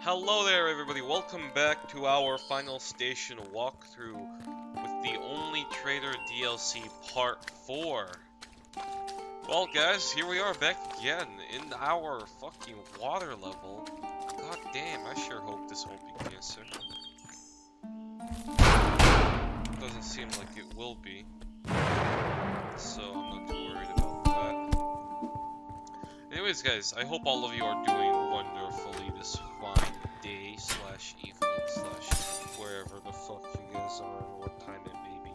Hello there everybody, welcome back to our final station walkthrough with the only Traitor DLC part 4. Well guys, here we are back again in our fucking water level. God damn, I sure hope this won't be cancer. Doesn't seem like it will be, so I'm not too worried about that. Anyways guys, I hope all of you are doing wonderfully this fine day slash evening slash wherever the fuck you guys are and what time it may be.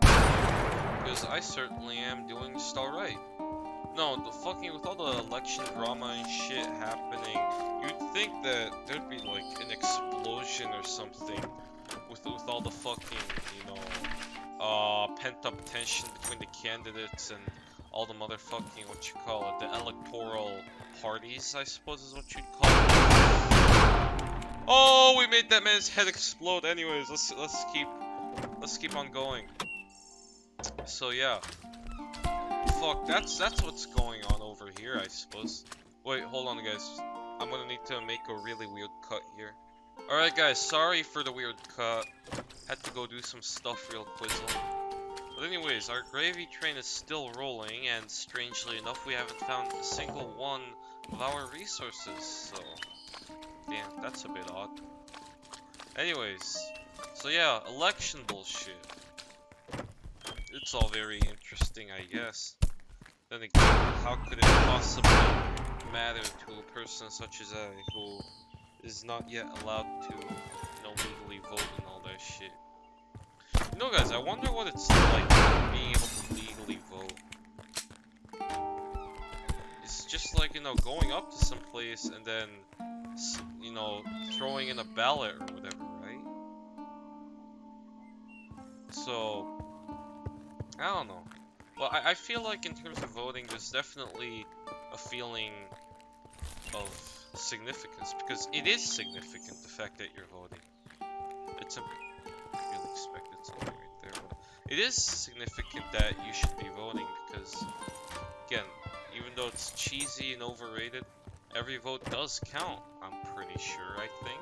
Because I certainly am doing just alright. No, the fucking, with all the election drama and shit happening, you'd think that there'd be like an explosion or something with all the fucking, pent up tension between the candidates and all the motherfucking, what you call it, the electoral parties, I suppose is what you'd call it. Oh, we made that man's head explode. Anyways, let's keep on going. So yeah, fuck, that's what's going on over here, I suppose. Wait, hold on, guys. I'm gonna need to make a really weird cut here. All right, guys, sorry for the weird cut. Had to go do some stuff real quizzle. But anyways, our gravy train is still rolling, and strangely enough, we haven't found a single one of our resources, so damn, that's a bit odd. Anyways, so yeah, election bullshit. It's all very interesting, I guess. Then again, how could it possibly matter to a person such as I, who is not yet allowed to, legally vote and all that shit? You know, guys, I wonder what it's like being able to legally vote. It's just like, going up to some place and then, throwing in a ballot or whatever, right? So, I don't know. Well, I feel like in terms of voting, there's definitely a feeling of significance, because it is significant, the fact that you're voting. It's a... I really expected something right there, but it is significant that you should be voting, because, again, even though it's cheesy and overrated, every vote does count, I'm pretty sure, I think.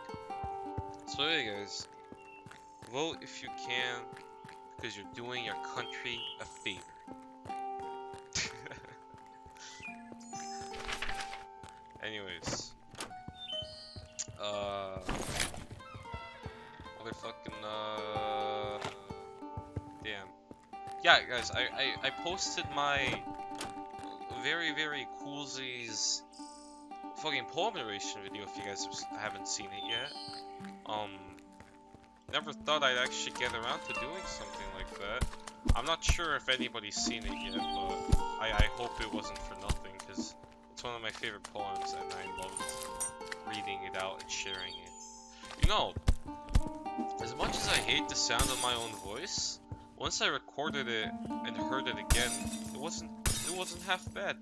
So yeah, guys, vote if you can, because you're doing your country a favor. Anyways, motherfucking, damn. Yeah, guys, I posted my very, very coolsies fucking poem narration video if you guys haven't seen it yet. Never thought I'd actually get around to doing something like that. I'm not sure if anybody's seen it yet, but I hope it wasn't for nothing, because it's one of my favorite poems and I loved reading it out and sharing it. As much as I hate the sound of my own voice, once I recorded it and heard it again, it wasn't half bad.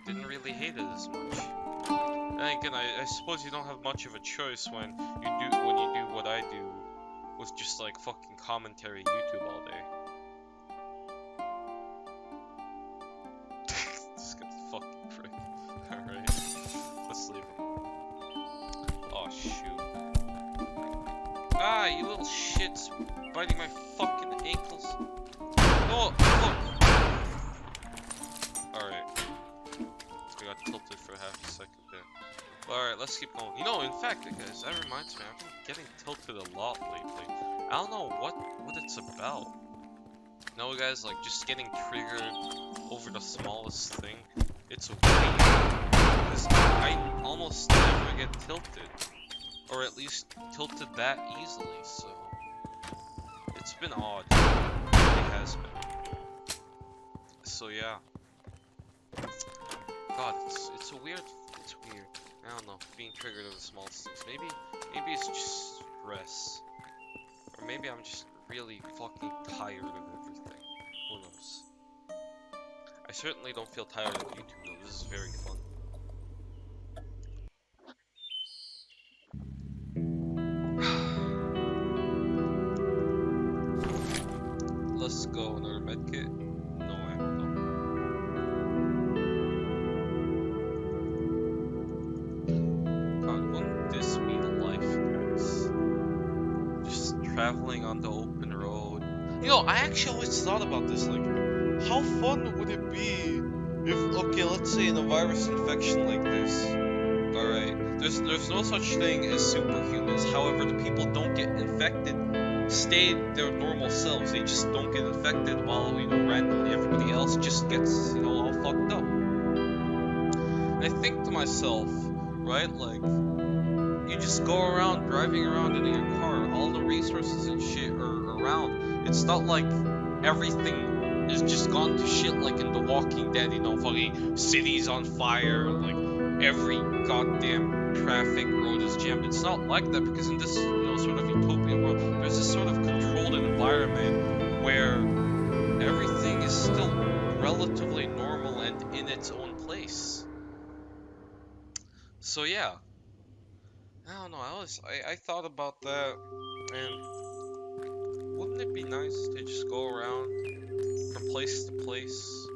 Didn't really hate it as much. And again, I suppose you don't have much of a choice when you do what I do with just like fucking commentary YouTube all day. This guy's fucking prick. Alright, let's leave him. Oh shoot. Ah, you little shits biting my fucking ankles. Oh, fuck. Alright. I got tilted for half a second there. Alright, let's keep going. In fact, guys, that reminds me, I've been getting tilted a lot lately. I don't know what it's about. Guys, like, just getting triggered over the smallest thing. It's weird. Because I almost never get tilted. Or at least tilted that easily, so... It's been odd. It has been. So, yeah. God, it's weird. It's weird. I don't know, being triggered over the smallest things. Maybe it's just stress. Or maybe I'm just really fucking tired of everything. Who knows? I certainly don't feel tired of YouTube though. This is very fun. Let's go. Another medkit. No ammo though. Found one. traveling on the open road. You know, I actually always thought about this, like, how fun would it be if, okay, let's say in a virus infection like this, alright, there's no such thing as superhumans, however, the people don't get infected, stay their normal selves, they just don't get infected while, you know, randomly everybody else just gets, you know, all fucked up. And I think to myself, right, like, you just go around, driving around in your car, all the resources and shit are around. It's not like everything is just gone to shit like in The Walking Dead, you know, fucking cities on fire, like every goddamn traffic road is jammed. It's not like that because in this, you know, sort of utopian world, there's this sort of controlled environment where everything is still relatively normal and in its own place. So yeah. I don't know, I thought about that, and wouldn't it be nice to just go around from place to place,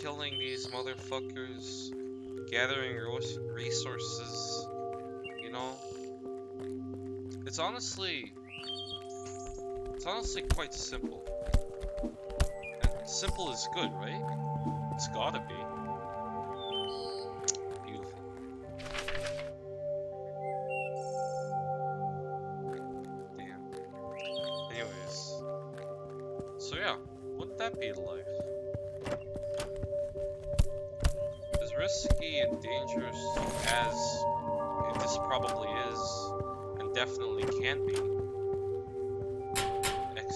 killing these motherfuckers, gathering resources, you know? It's honestly quite simple. And simple is good, right? It's gotta be. Beautiful. Anyways, so yeah, wouldn't that be life? As risky and dangerous as this probably is, and definitely can be, and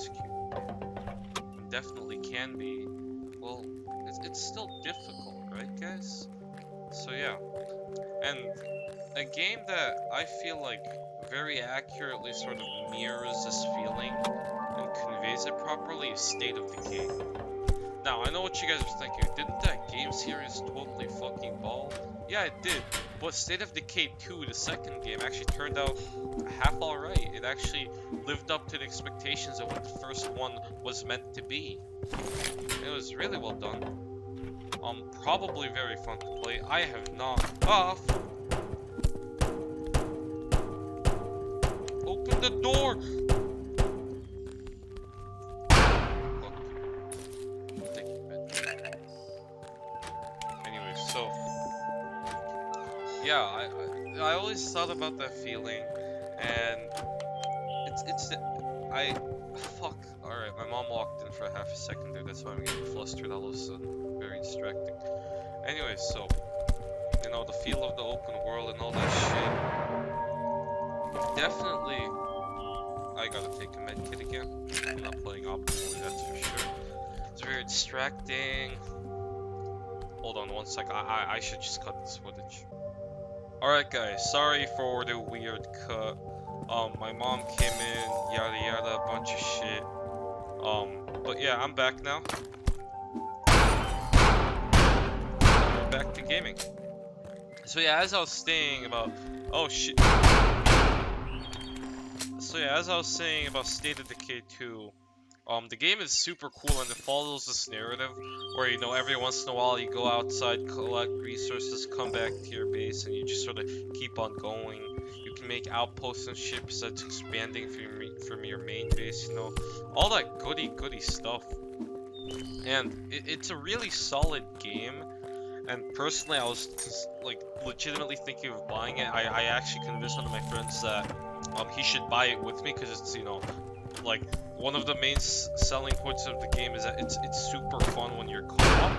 definitely can be, well, it's still difficult, right, guys? So yeah, and a game that I feel like very accurately sort of mirrors this feeling and conveys it properly is State of Decay. Now, I know what you guys are thinking. Didn't that game series totally fucking ball? Yeah, it did. But State of Decay 2, the second game, actually turned out half alright. It actually lived up to the expectations of what the first one was meant to be. It was really well done. Probably very fun to play. I have not... Open the door! Anyway, so... Yeah, I always thought about that feeling, and fuck. Alright, my mom walked in for a half a second there, that's why I'm getting flustered all of a sudden. Very distracting. Anyway, so, you know, the feel of the open world and all that shit. Definitely, I gotta take a med kit again. I'm not playing optimally, that's for sure. It's very distracting. Hold on one sec, I should just cut this footage. Alright guys, sorry for the weird cut. My mom came in, yada yada, a bunch of shit. But yeah, I'm back now. We're back to gaming. So yeah, as I was saying about... Oh shit. So yeah, as I was saying about State of Decay 2, the game is super cool and it follows this narrative where, you know, every once in a while you go outside, collect resources, come back to your base, and you just sort of keep on going. You can make outposts and shit besides expanding from your main base, you know, all that goody stuff. And it's a really solid game. And personally, I was like legitimately thinking of buying it. I actually convinced one of my friends that he should buy it with me because it's, you know, like one of the main selling points of the game is that it's super fun when you're co-op.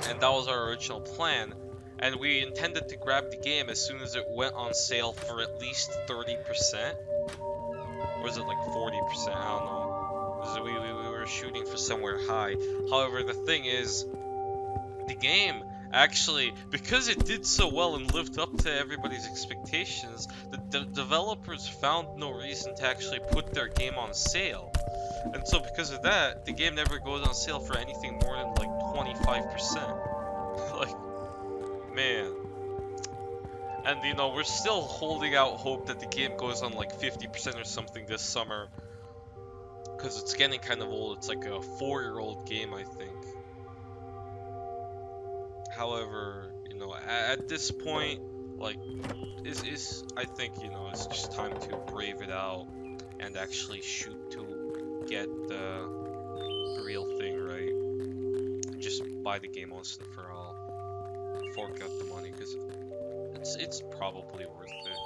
And that was our original plan. And we intended to grab the game as soon as it went on sale for at least 30%. Or is it like 40%? I don't know. We were shooting for somewhere high. However, the thing is, the game actually, because it did so well and lived up to everybody's expectations, the developers found no reason to actually put their game on sale. And so because of that, the game never goes on sale for anything more than like 25%. Like, man. And you know, we're still holding out hope that the game goes on like 50% or something this summer. Because it's getting kind of old. It's like a 4-year-old game, I think. However, you know, at this point, like, is I think, you know, it's just time to brave it out and actually shoot to get the real thing, right? Just buy the game once and for all. Fork out the money, because it's probably worth it.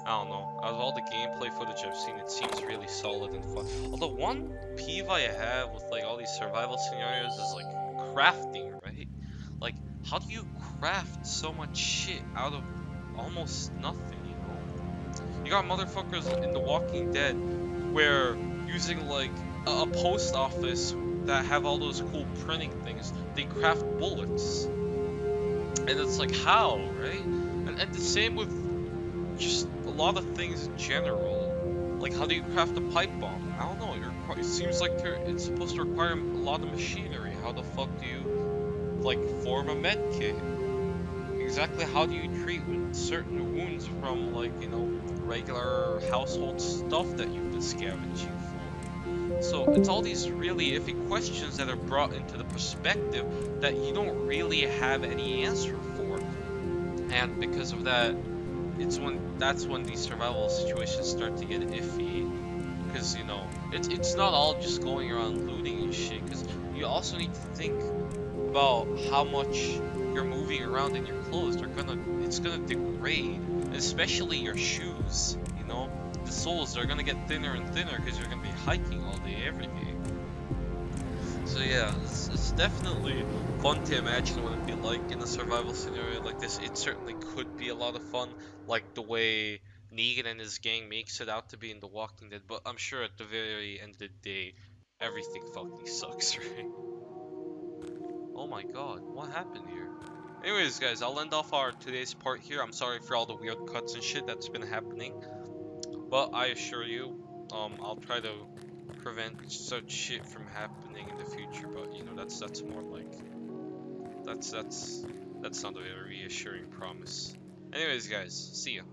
I don't know. Out of all the gameplay footage I've seen, it seems really solid and fun. Although one peeve I have with like all these survival scenarios is like crafting, right? Like, how do you craft so much shit out of almost nothing, you know? You got motherfuckers in The Walking Dead where using like a post office that have all those cool printing things, they craft bullets. And it's like, how, right? And the same with just a lot of things in general. Like, how do you craft a pipe bomb? I don't know. It seems like it's supposed to require a lot of machinery. How the fuck do you, like, form a med kit? Exactly how do you treat certain wounds from, like, you know, regular household stuff that you've been scavenging for? So it's all these really iffy questions that are brought into the perspective that you don't really have any answer for. And because of that, that's when these survival situations start to get iffy, because you know it's not all just going around looting and shit, because you also need to think about how much you're moving around in your clothes. It's gonna degrade, especially your shoes, you know, the soles, they're gonna get thinner and thinner because you're gonna be hiking all day every day. So yeah, it's definitely fun to imagine what it'd be like in a survival scenario like this. It certainly could be a lot of fun, like the way Negan and his gang makes it out to be in The Walking Dead, but I'm sure at the very end of the day, everything fucking sucks, right? Oh my god, what happened here? Anyways, guys, I'll end off our today's part here. I'm sorry for all the weird cuts and shit that's been happening, but I assure you, I'll try to prevent such shit from happening in the future. But you know, that's more like that's not a very reassuring promise. Anyways, guys, see ya.